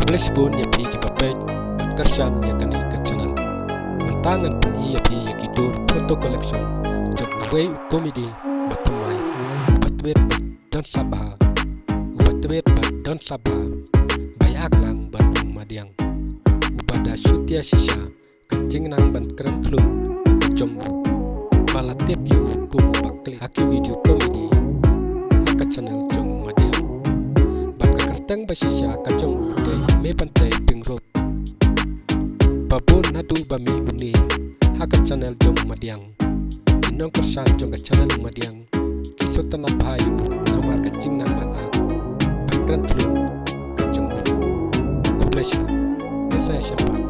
publish bun ya pi ki papej karshan ya kani ka channel mantangan pun ya pi ya ki dur photo collection jab way comedy batamai batwet dan sabah batwet dan sabah bayak lang batung madiang upada syutia shisha kencing nang ban keren tlu jom balatep yu ku bakli aki video comedy ka channel jom madiang tang basisya kacang uday me pantai pingrot babon nadu bami uni haka channel jom madiang inong kersan jong ka channel madiang kisotan abayu namar kacing naman at bakran tulong kacang ko bless you. Yes, I shall.